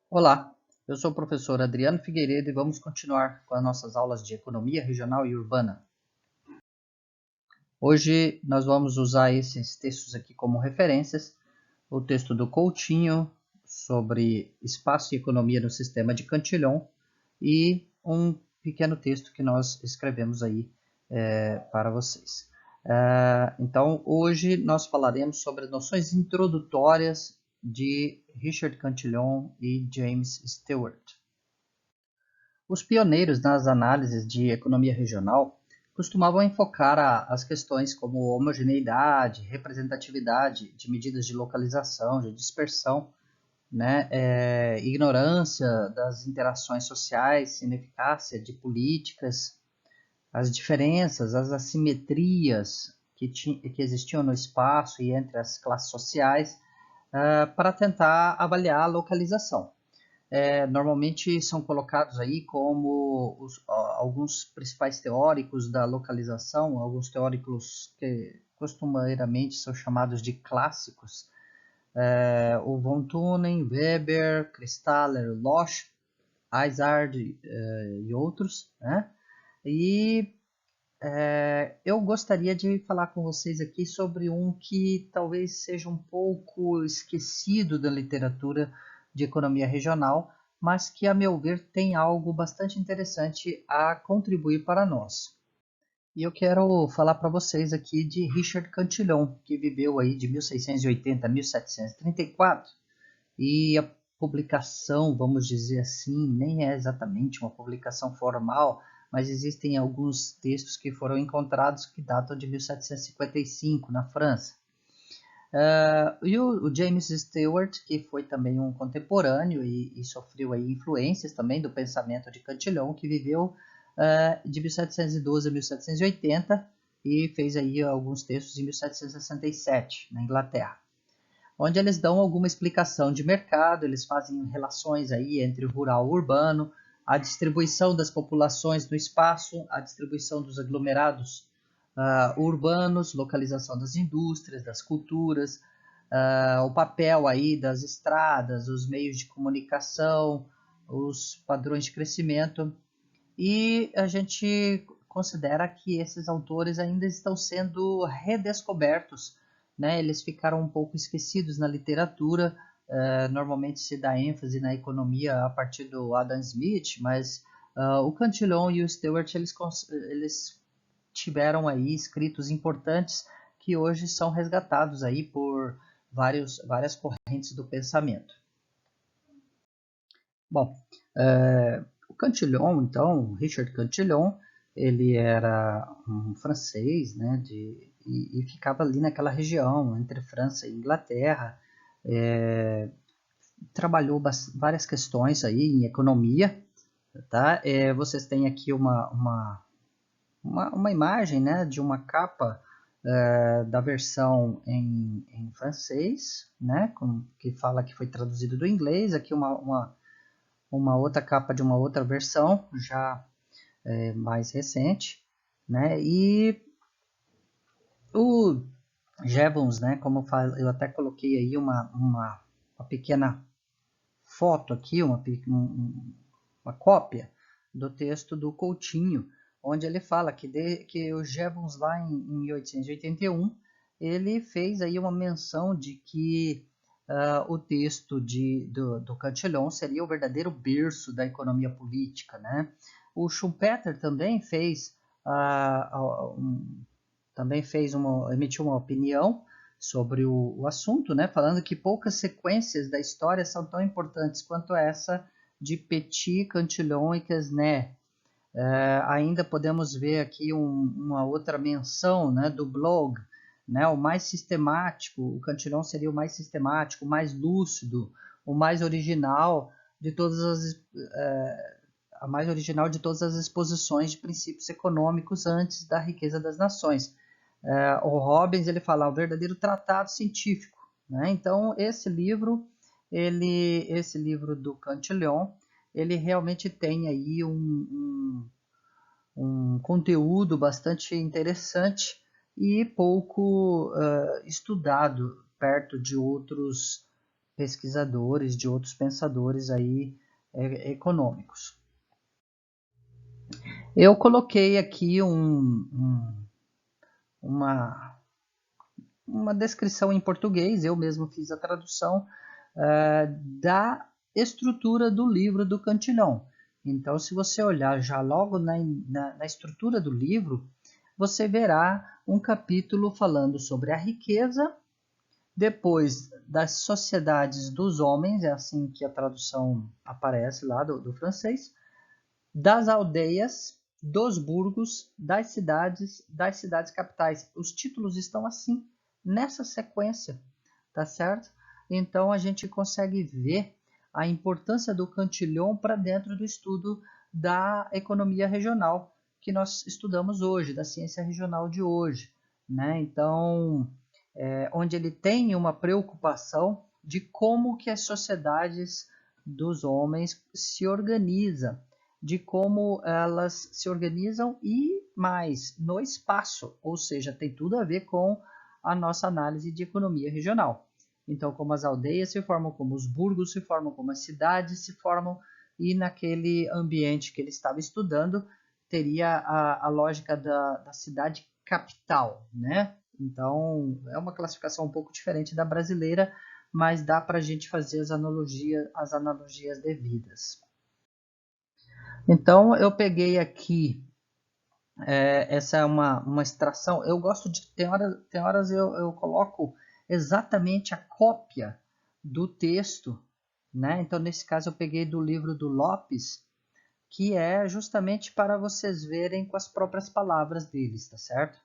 Olá, eu sou o professor Adriano Figueiredo e vamos continuar com as nossas aulas de economia regional e urbana. Hoje nós vamos usar esses textos aqui como referências, o texto do Coutinho sobre espaço e economia no sistema de Cantillon e um pequeno texto que nós escrevemos aí para vocês. Então, hoje nós falaremos sobre as noções introdutórias de Richard Cantillon e James Stewart. Os pioneiros nas análises de economia regional costumavam enfocar as questões como homogeneidade, representatividade de medidas de localização, de dispersão, né, ignorância das interações sociais, ineficácia de políticas, as diferenças, as assimetrias que existiam no espaço e entre as classes sociais, para tentar avaliar a localização. Normalmente são colocados aí como alguns principais teóricos da localização, alguns teóricos que costumeiramente são chamados de clássicos, o von Thunen, Weber, Christaller, Losch, Izard e outros, né? E eu gostaria de falar com vocês aqui sobre um que talvez seja um pouco esquecido da literatura de economia regional, mas que, a meu ver, tem algo bastante interessante a contribuir para nós. E eu quero falar para vocês aqui de Richard Cantillon, que viveu aí de 1680 a 1734, e a publicação, vamos dizer assim, nem é exatamente uma publicação formal, mas existem alguns textos que foram encontrados que datam de 1755 na França. E o James Stewart, que foi também um contemporâneo e sofreu aí influências também do pensamento de Cantillon, que viveu de 1712 a 1780 e fez aí alguns textos em 1767 na Inglaterra, onde eles dão alguma explicação de mercado, eles fazem relações aí entre o rural e o urbano, a distribuição das populações no espaço, a distribuição dos aglomerados urbanos, localização das indústrias, das culturas, o papel aí das estradas, os meios de comunicação, os padrões de crescimento, e a gente considera que esses autores ainda estão sendo redescobertos, né? Eles ficaram um pouco esquecidos na literatura. Normalmente se dá ênfase na economia a partir do Adam Smith, mas o Cantillon e o Stewart eles tiveram aí escritos importantes que hoje são resgatados aí por várias correntes do pensamento. Bom, o Cantillon, então, Richard Cantillon, ele era um francês, né, e ficava ali naquela região, entre França e Inglaterra. Trabalhou várias questões aí em economia, tá? Vocês têm aqui uma imagem, né, de uma capa da versão em francês, né, que fala que foi traduzido do inglês, aqui uma outra capa de uma outra versão, já mais recente, né? E o Jevons, né? Como eu até coloquei aí uma pequena foto aqui, uma cópia do texto do Coutinho, onde ele fala que o Jevons lá em 1881 ele fez aí uma menção de que o texto do Cantillon seria o verdadeiro berço da economia política, né? O Schumpeter também emitiu uma opinião sobre o assunto, né, falando que poucas sequências da história são tão importantes quanto essa de Petit, Cantillon e Quesnay. Ainda podemos ver aqui uma outra menção, né, do Blog, né, o mais sistemático, o Cantillon seria o mais sistemático, o mais lúcido, o mais original de a mais original de todas as exposições de princípios econômicos antes da riqueza das nações. O Robbins ele fala o verdadeiro tratado científico, né? Então esse livro do Cantillon, ele realmente tem aí um conteúdo bastante interessante e pouco estudado perto de outros pesquisadores, de outros pensadores aí econômicos. Eu coloquei aqui uma descrição em português, eu mesmo fiz a tradução da estrutura do livro do Cantillon. Então, se você olhar já logo na estrutura do livro, você verá um capítulo falando sobre a riqueza, depois das sociedades dos homens, é assim que a tradução aparece lá do francês, das aldeias, dos burgos, das cidades capitais. Os títulos estão assim, nessa sequência, tá certo? Então a gente consegue ver a importância do Cantillon para dentro do estudo da economia regional que nós estudamos hoje, da ciência regional de hoje, né? Então, onde ele tem uma preocupação de como que as sociedades dos homens se organizam, de como elas se organizam e mais no espaço, ou seja, tem tudo a ver com a nossa análise de economia regional. Então, como as aldeias se formam, como os burgos se formam, como as cidades se formam, e naquele ambiente que ele estava estudando, teria a lógica da cidade capital, né? Então, é uma classificação um pouco diferente da brasileira, mas dá para a gente fazer as analogias devidas. Então, eu peguei aqui, essa é uma extração, eu gosto de, tem horas eu coloco exatamente a cópia do texto, né? Então, nesse caso, eu peguei do livro do Lopes, que é justamente para vocês verem com as próprias palavras deles, tá certo?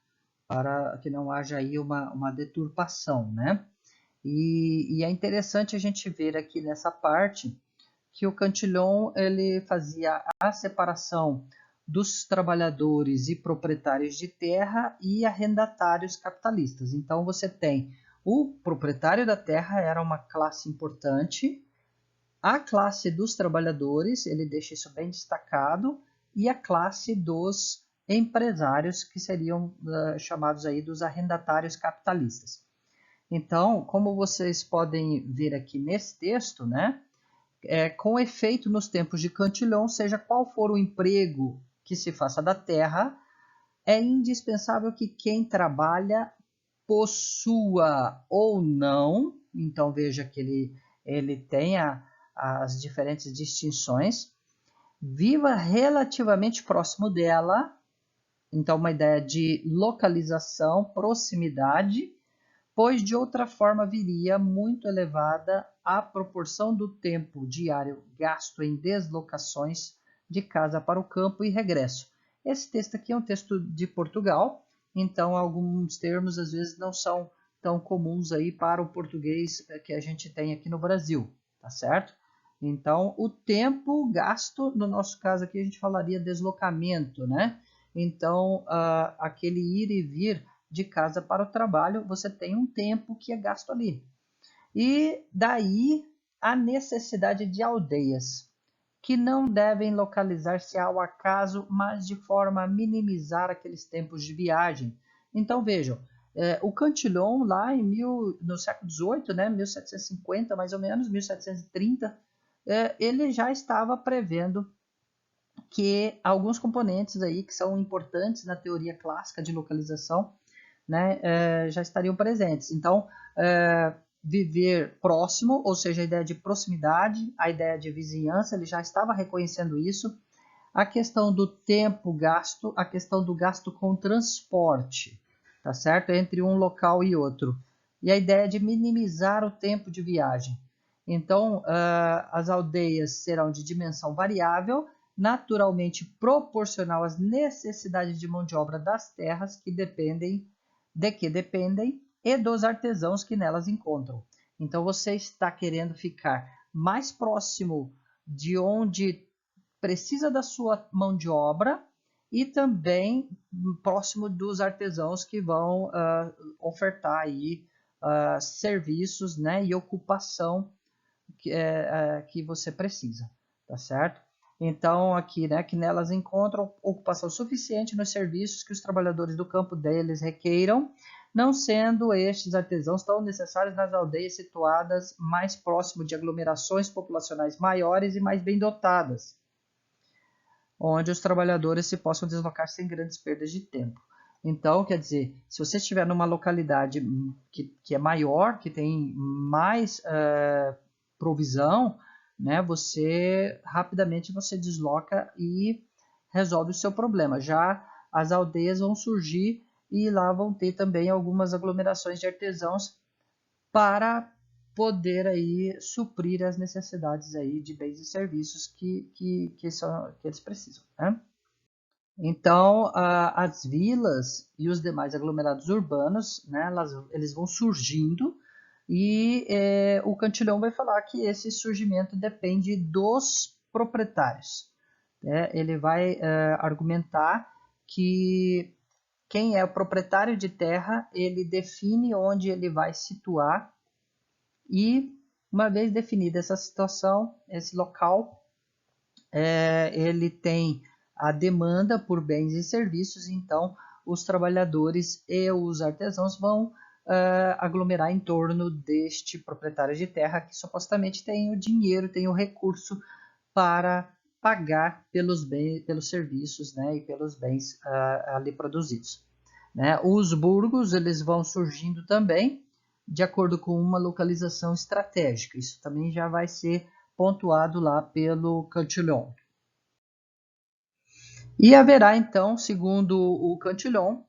Para que não haja aí uma deturpação, né? E é interessante a gente ver aqui nessa parte que o Cantillon ele fazia a separação dos trabalhadores e proprietários de terra e arrendatários capitalistas. Então você tem o proprietário da terra, era uma classe importante, a classe dos trabalhadores, ele deixa isso bem destacado, e a classe dos empresários, que seriam chamados aí dos arrendatários capitalistas. Então, como vocês podem ver aqui nesse texto, né, com efeito nos tempos de Cantillon, seja qual for o emprego que se faça da terra, é indispensável que quem trabalha possua ou não, então veja que ele tem as diferentes distinções, viva relativamente próximo dela, então uma ideia de localização, proximidade, pois de outra forma viria muito elevada a proporção do tempo diário gasto em deslocações de casa para o campo e regresso. Esse texto aqui é um texto de Portugal, então alguns termos às vezes não são tão comuns aí para o português que a gente tem aqui no Brasil, tá certo? Então, o tempo gasto, no nosso caso aqui a gente falaria deslocamento, né? Então, aquele ir e vir de casa para o trabalho, você tem um tempo que é gasto ali. E daí a necessidade de aldeias, que não devem localizar-se ao acaso, mas de forma a minimizar aqueles tempos de viagem. Então vejam, o Cantillon lá no século XVIII, né, 1750 mais ou menos, 1730, ele já estava prevendo que alguns componentes aí que são importantes na teoria clássica de localização, né, já estariam presentes. Então, viver próximo, ou seja, a ideia de proximidade, a ideia de vizinhança, ele já estava reconhecendo isso. A questão do tempo gasto, a questão do gasto com transporte, tá certo? Entre um local e outro. E a ideia de minimizar o tempo de viagem. Então, as aldeias serão de dimensão variável, naturalmente proporcional às necessidades de mão de obra das terras que dependem e dos artesãos que nelas encontram. Então você está querendo ficar mais próximo de onde precisa da sua mão de obra e também próximo dos artesãos que vão ofertar aí serviços, né, e ocupação que você precisa, tá certo? Então, aqui, né, que nelas encontram ocupação suficiente nos serviços que os trabalhadores do campo deles requeiram, não sendo estes artesãos tão necessários nas aldeias situadas mais próximo de aglomerações populacionais maiores e mais bem dotadas, onde os trabalhadores se possam deslocar sem grandes perdas de tempo. Então, quer dizer, se você estiver numa localidade que é maior, que tem mais provisão, né, você rapidamente você desloca e resolve o seu problema. Já as aldeias vão surgir e lá vão ter também algumas aglomerações de artesãos para poder aí suprir as necessidades aí de bens e serviços que eles precisam, né? Então, as vilas e os demais aglomerados urbanos, né, eles vão surgindo e o Cantillon vai falar que esse surgimento depende dos proprietários, né? Ele vai argumentar que quem é o proprietário de terra, ele define onde ele vai situar e, uma vez definida essa situação, esse local, ele tem a demanda por bens e serviços, então os trabalhadores e os artesãos vão aglomerar em torno deste proprietário de terra que supostamente tem o dinheiro, tem o recurso para pagar pelos bens, pelos serviços, né, e pelos bens ali produzidos, né? Os burgos eles vão surgindo também de acordo com uma localização estratégica. Isso também já vai ser pontuado lá pelo Cantillon. E haverá então, segundo o Cantillon,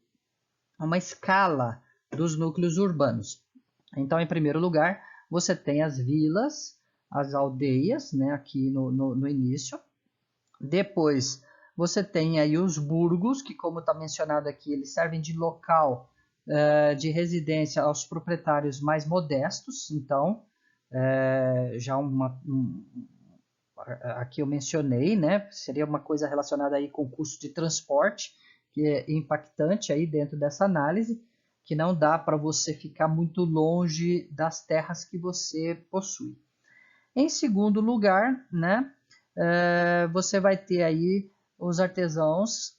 uma escala dos núcleos urbanos. Então, em primeiro lugar, você tem as vilas, as aldeias, né, aqui no início. Depois, você tem aí os burgos, que como está mencionado aqui, eles servem de local de residência aos proprietários mais modestos. Então, já aqui eu mencionei, né, seria uma coisa relacionada aí com o custo de transporte, que é impactante aí dentro dessa análise, que não dá para você ficar muito longe das terras que você possui. Em segundo lugar, né, você vai ter aí os artesãos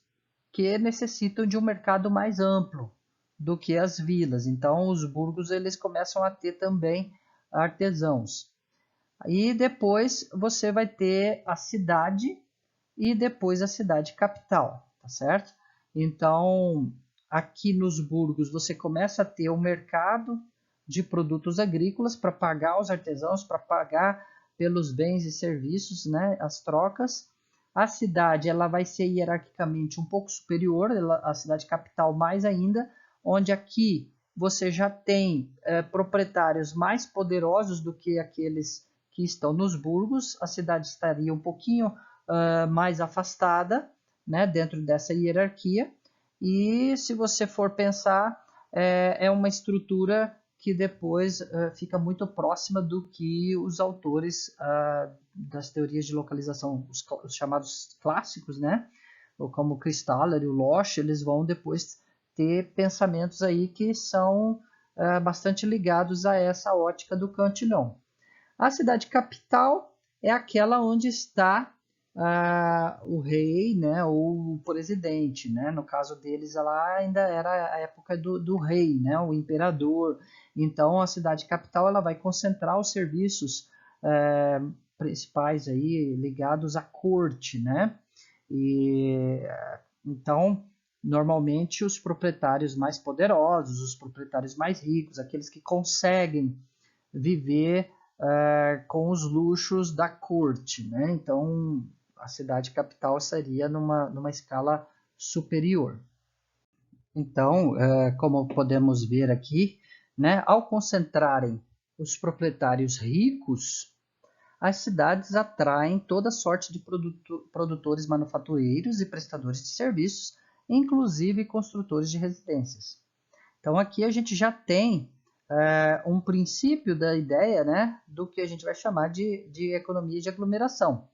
que necessitam de um mercado mais amplo do que as vilas. Então, os burgos eles começam a ter também artesãos. E depois você vai ter a cidade e depois a cidade capital, tá certo? Então, aqui nos burgos você começa a ter um mercado de produtos agrícolas para pagar os artesãos, para pagar pelos bens e serviços, né, as trocas. A cidade ela vai ser hierarquicamente um pouco superior, a cidade capital mais ainda, onde aqui você já tem proprietários mais poderosos do que aqueles que estão nos burgos. A cidade estaria um pouquinho mais afastada, né, dentro dessa hierarquia. E se você for pensar, é uma estrutura que depois fica muito próxima do que os autores das teorias de localização, os chamados clássicos, né, como o Kristaller e o Losch, eles vão depois ter pensamentos aí que são bastante ligados a essa ótica do Cantillon. A cidade capital é aquela onde está o rei, né, ou o presidente, né? No caso deles, ela ainda era a época do rei, né, o imperador. Então, a cidade capital ela vai concentrar os serviços principais aí ligados à corte, né? E então, normalmente os proprietários mais poderosos, os proprietários mais ricos, aqueles que conseguem viver com os luxos da corte, né? Então, a cidade capital seria numa escala superior. Então, como podemos ver aqui, né, ao concentrarem os proprietários ricos, as cidades atraem toda sorte de produtores manufatureiros e prestadores de serviços, inclusive construtores de residências. Então, aqui a gente já tem um princípio da ideia, né, do que a gente vai chamar de economia de aglomeração.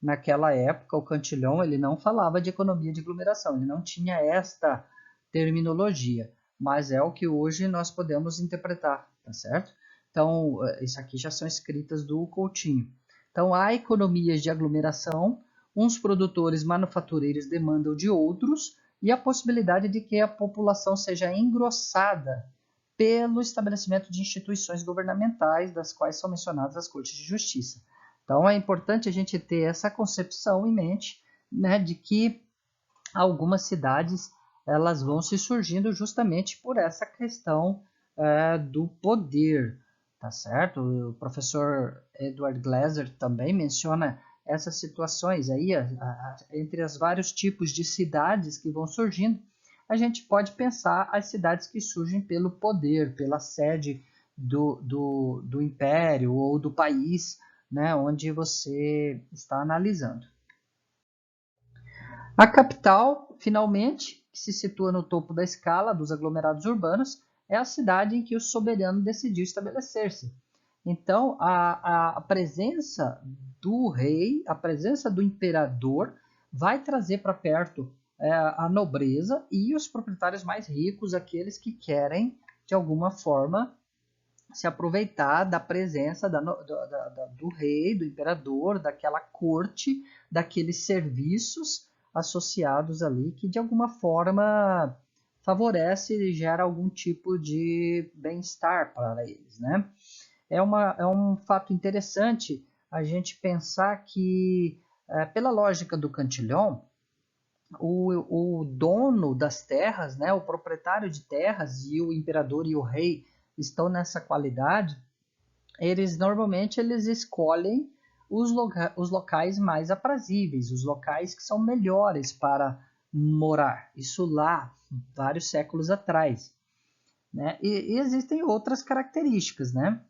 Naquela época, o Cantillon ele não falava de economia de aglomeração, ele não tinha esta terminologia, mas é o que hoje nós podemos interpretar, tá certo? Então, isso aqui já são escritas do Coutinho. Então, há economias de aglomeração, uns produtores manufatureiros demandam de outros, e a possibilidade de que a população seja engrossada pelo estabelecimento de instituições governamentais, das quais são mencionadas as cortes de justiça. Então, é importante a gente ter essa concepção em mente, né, de que algumas cidades elas vão se surgindo justamente por essa questão do poder, tá certo? O professor Edward Glaser também menciona essas situações aí, entre os vários tipos de cidades que vão surgindo, a gente pode pensar as cidades que surgem pelo poder, pela sede do império ou do país, né, onde você está analisando. A capital, finalmente, que se situa no topo da escala dos aglomerados urbanos, é a cidade em que o soberano decidiu estabelecer-se. Então, a presença do rei, a presença do imperador, vai trazer para perto a nobreza e os proprietários mais ricos, aqueles que querem, de alguma forma, se aproveitar da presença do rei, do imperador, daquela corte, daqueles serviços associados ali, que de alguma forma favorece e gera algum tipo de bem-estar para eles, né? É um fato interessante a gente pensar que, pela lógica do Cantillon, o dono das terras, né, o proprietário de terras e o imperador e o rei estão nessa qualidade, normalmente eles escolhem os locais mais aprazíveis, os locais que são melhores para morar. Isso lá, vários séculos atrás. Né? E existem outras características, né?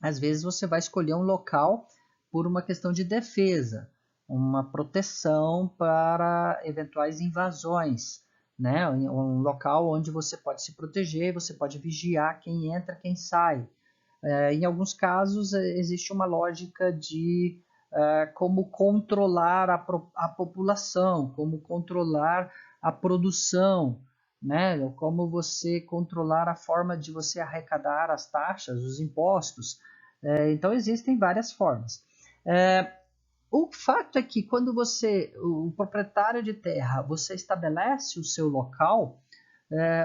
Às vezes você vai escolher um local por uma questão de defesa, uma proteção para eventuais invasões, né? Um local onde você pode se proteger, você pode vigiar quem entra, quem sai. Em alguns casos, existe uma lógica de como controlar a população, como controlar a produção, né? Como você controlar a forma de você arrecadar as taxas, os impostos. Então, existem várias formas. O fato é que quando o proprietário de terra, você estabelece o seu local,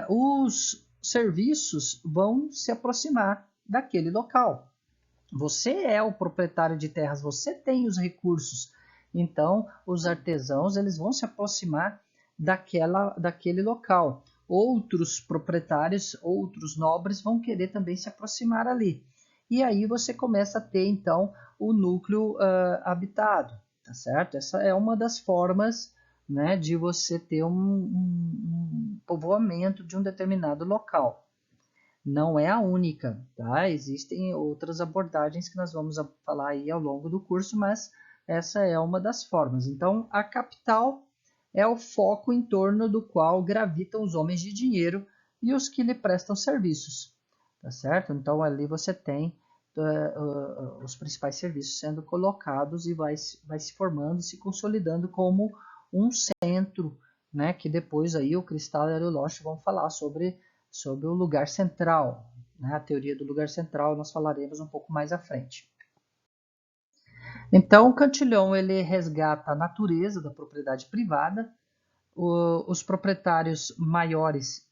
os serviços vão se aproximar daquele local. Você é o proprietário de terras, você tem os recursos. Então, os artesãos eles vão se aproximar daquele local. Outros proprietários, outros nobres vão querer também se aproximar ali. E aí você começa a ter, então, o núcleo habitado, tá certo? Essa é uma das formas, né, de você ter um povoamento de um determinado local. Não é a única, tá? Existem outras abordagens que nós vamos falar aí ao longo do curso, mas essa é uma das formas. Então, a capital é o foco em torno do qual gravitam os homens de dinheiro e os que lhe prestam serviços, tá certo? Então, ali você tem os principais serviços sendo colocados e vai se formando, se consolidando como um centro, né? Que depois aí o Cristal e o Losch vão falar sobre o lugar central, né? A teoria do lugar central nós falaremos um pouco mais à frente. Então, o Cantillon ele resgata a natureza da propriedade privada. Os proprietários maiores,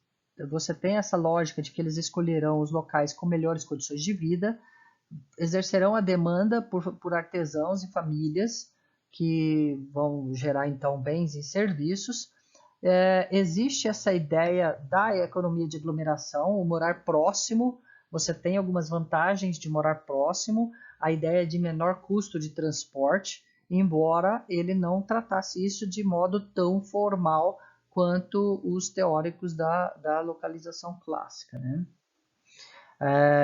você tem essa lógica de que eles escolherão os locais com melhores condições de vida, exercerão a demanda por artesãos e famílias que vão gerar então bens e serviços. Existe essa ideia da economia de aglomeração, o morar próximo, você tem algumas vantagens de morar próximo, a ideia de menor custo de transporte, embora ele não tratasse isso de modo tão formal quanto os teóricos da localização clássica, né?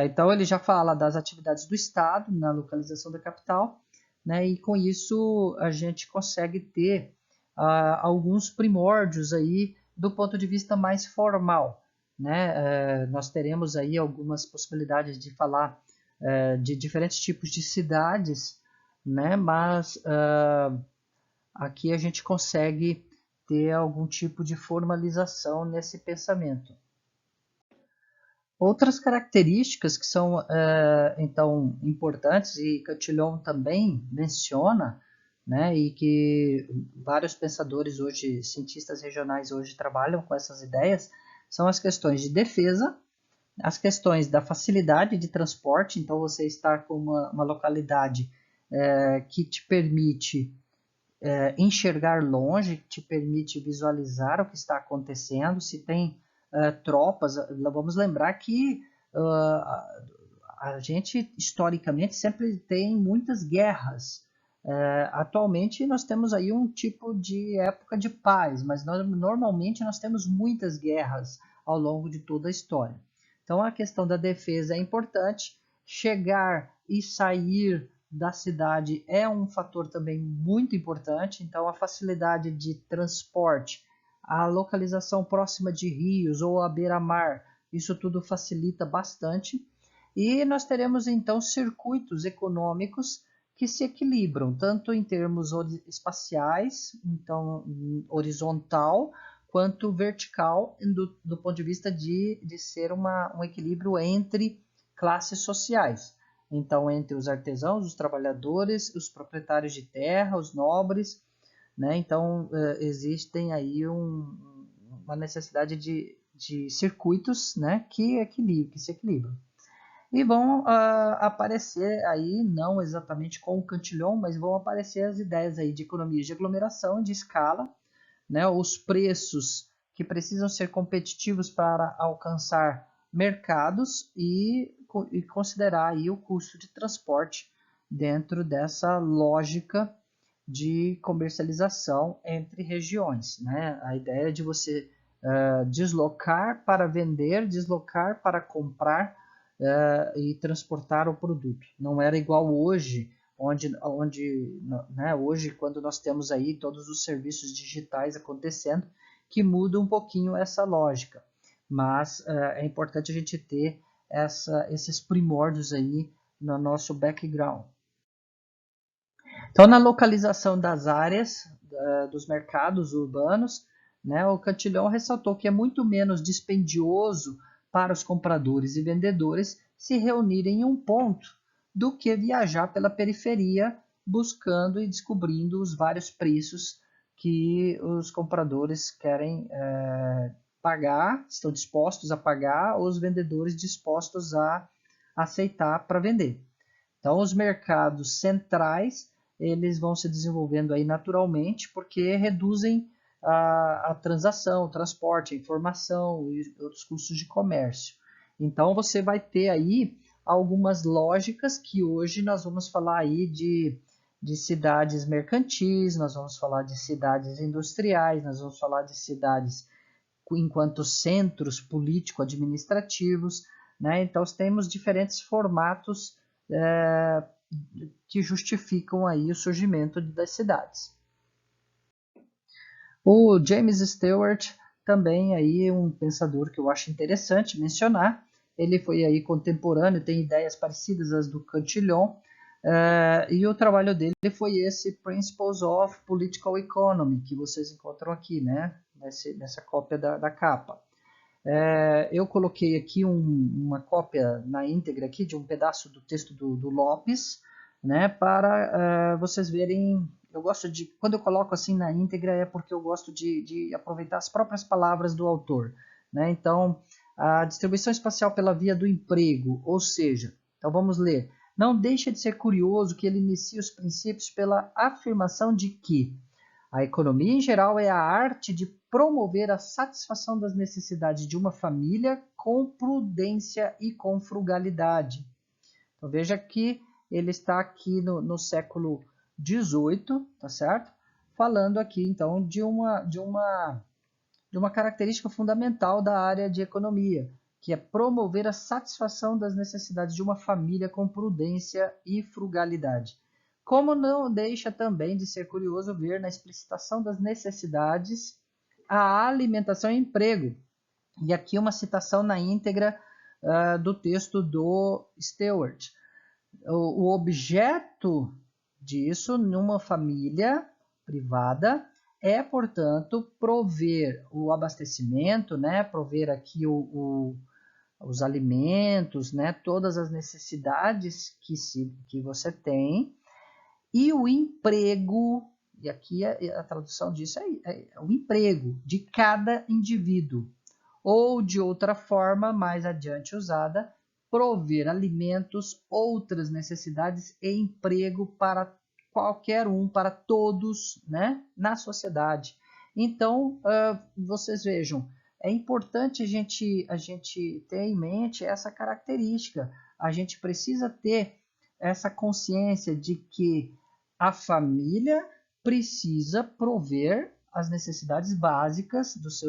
Então ele já fala das atividades do Estado na localização da capital, né? E com isso a gente consegue ter alguns primórdios aí do ponto de vista mais formal, né? Nós teremos aí algumas possibilidades de falar de diferentes tipos de cidades, né? Mas aqui a gente consegue ter algum tipo de formalização nesse pensamento. Outras características que são então importantes e Cantillon também menciona, né, e que vários pensadores hoje, cientistas regionais hoje trabalham com essas ideias, são as questões de defesa, as questões da facilidade de transporte, então você estar com uma localidade que te permite enxergar longe, que te permite visualizar o que está acontecendo, se tem tropas, vamos lembrar que a gente historicamente sempre tem muitas guerras. Atualmente nós temos aí um tipo de época de paz, mas normalmente nós temos muitas guerras ao longo de toda a história. Então a questão da defesa é importante, chegar e sair da cidade é um fator também muito importante, então a facilidade de transporte, a localização próxima de rios ou à beira-mar, isso tudo facilita bastante. E nós teremos então circuitos econômicos que se equilibram, tanto em termos espaciais, então horizontal, quanto vertical, do ponto de vista de ser um equilíbrio entre classes sociais. Então, entre os artesãos, os trabalhadores, os proprietários de terra, os nobres, né? Então, existem aí uma necessidade de circuitos, né, que se equilibram. E vão aparecer aí, não exatamente com o Cantillon, mas vão aparecer as ideias aí de economias de aglomeração e de escala, né, os preços que precisam ser competitivos para alcançar mercados e considerar aí o custo de transporte dentro dessa lógica de comercialização entre regiões, né? A ideia de você deslocar para vender, deslocar para comprar e transportar o produto. Não era igual hoje, onde né, hoje, quando nós temos aí todos os serviços digitais acontecendo, que muda um pouquinho essa lógica. Mas é importante a gente ter esses primórdios aí no nosso background. Então, na localização das áreas dos mercados urbanos, né, o Cantillon ressaltou que é muito menos dispendioso para os compradores e vendedores se reunirem em um ponto do que viajar pela periferia buscando e descobrindo os vários preços que os compradores querem pagar, estão dispostos a pagar, ou os vendedores dispostos a aceitar para vender. Então, os mercados centrais eles vão se desenvolvendo aí naturalmente porque reduzem a transação, o transporte, a informação e outros custos de comércio. Então, você vai ter aí algumas lógicas que hoje nós vamos falar aí de cidades mercantis, nós vamos falar de cidades industriais, nós vamos falar de cidades enquanto centros político-administrativos, né? Então, temos diferentes formatos que justificam aí o surgimento das cidades. O James Stewart também aí um pensador que eu acho interessante mencionar. Ele foi aí contemporâneo, tem ideias parecidas às do Cantillon, e o trabalho dele foi esse Principles of Political Economy, que vocês encontram aqui, né? Nessa cópia da capa. Eu coloquei aqui uma cópia na íntegra aqui de um pedaço do texto do Lopes, né, para vocês verem. Eu gosto de, quando eu coloco assim na íntegra, é porque eu gosto de aproveitar as próprias palavras do autor, né? Então, a distribuição espacial pela via do emprego, ou seja, então vamos ler. Não deixa de ser curioso que ele inicie os princípios pela afirmação de que a economia em geral é a arte de promover a satisfação das necessidades de uma família com prudência e com frugalidade. Então veja que ele está aqui no século XVIII, tá certo? Falando aqui então de uma característica fundamental da área de economia, que é promover a satisfação das necessidades de uma família com prudência e frugalidade. Como não deixa também de ser curioso ver na explicitação das necessidades a alimentação e emprego. E aqui uma citação na íntegra do texto do Stewart. O objeto disso numa família privada é, portanto, prover o abastecimento, né, prover aqui os alimentos, né, todas as necessidades que você tem, e o emprego, e aqui a tradução disso é o emprego de cada indivíduo. ou de outra forma, mais adiante usada, prover alimentos, outras necessidades e emprego para qualquer um, para todos, né, na sociedade. Então, vocês vejam, é importante a gente ter em mente essa característica. A gente precisa ter essa consciência de que a família precisa prover as necessidades básicas dos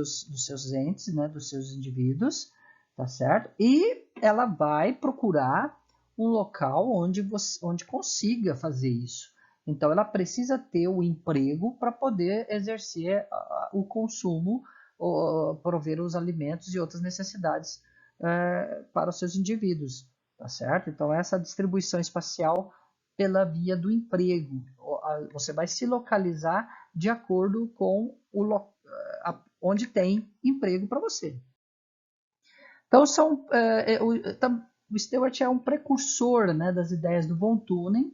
seus entes, né, dos seus indivíduos, tá certo? E ela vai procurar um local onde consiga fazer isso. Então, ela precisa ter o emprego para poder exercer o consumo, prover os alimentos e outras necessidades para os seus indivíduos, tá certo? Então, essa distribuição espacial pela via do emprego. Você vai se localizar de acordo com onde tem emprego para você. Então, o Stewart é um precursor, né, das ideias do von Thunen,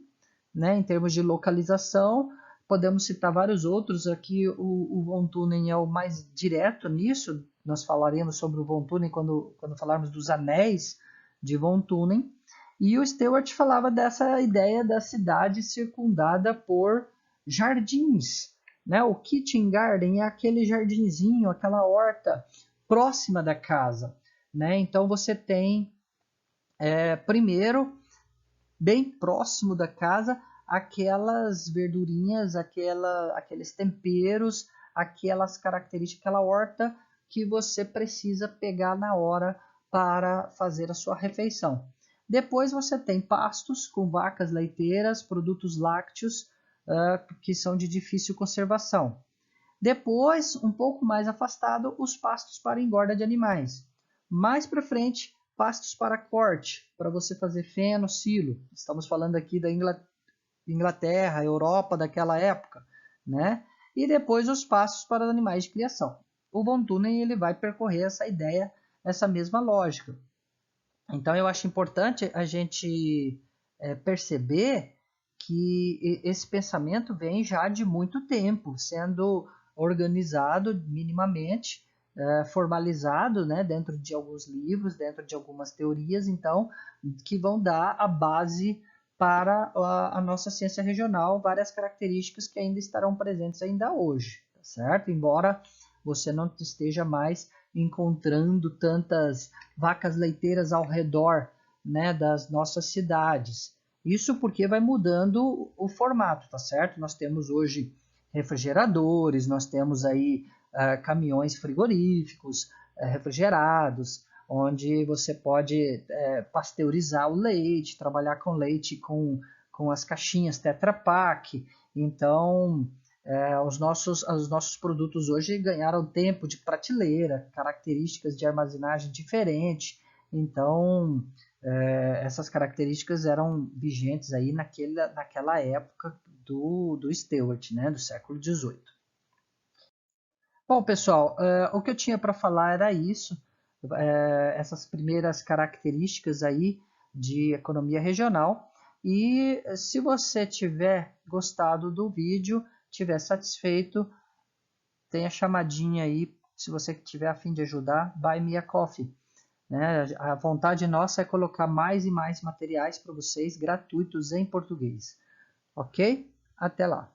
né, em termos de localização. Podemos citar vários outros aqui. O von Thunen é o mais direto nisso. Nós falaremos sobre o von Thunen quando falarmos dos anéis de von Thunen. E o Stewart falava dessa ideia da cidade circundada por jardins, né? O kitchen garden é aquele jardinzinho, aquela horta próxima da casa, né? Então você tem primeiro, bem próximo da casa, aquelas verdurinhas, aqueles temperos, aquelas características, aquela horta que você precisa pegar na hora para fazer a sua refeição. Depois você tem pastos com vacas leiteiras, produtos lácteos que são de difícil conservação. Depois, um pouco mais afastado, os pastos para engorda de animais. Mais para frente, pastos para corte, para você fazer feno, silo. Estamos falando aqui da Inglaterra, Europa daquela época, né? E depois os pastos para animais de criação. O von Thunen ele vai percorrer essa ideia, essa mesma lógica. Então eu acho importante a gente perceber que esse pensamento vem já de muito tempo, sendo organizado minimamente, formalizado, né, dentro de alguns livros, dentro de algumas teorias, então, que vão dar a base para a nossa ciência regional, várias características que ainda estarão presentes ainda hoje, tá certo? Embora você não esteja mais encontrando tantas vacas leiteiras ao redor, né, das nossas cidades. Isso porque vai mudando o formato, tá certo? Nós temos hoje refrigeradores, nós temos aí caminhões frigoríficos refrigerados, onde você pode pasteurizar o leite, trabalhar com leite com as caixinhas Tetra Pak. Então, os nossos produtos hoje ganharam tempo de prateleira, características de armazenagem diferentes. Então, essas características eram vigentes aí naquela época do Stewart, né, do século XVIII. Bom, pessoal, o que eu tinha para falar era isso, essas primeiras características aí de economia regional. E se você tiver gostado do vídeo, tiver satisfeito, tem a chamadinha aí, se você tiver a fim de ajudar, Buy Me a Coffee. Né? A vontade nossa é colocar mais e mais materiais para vocês gratuitos em português. Ok? Até lá!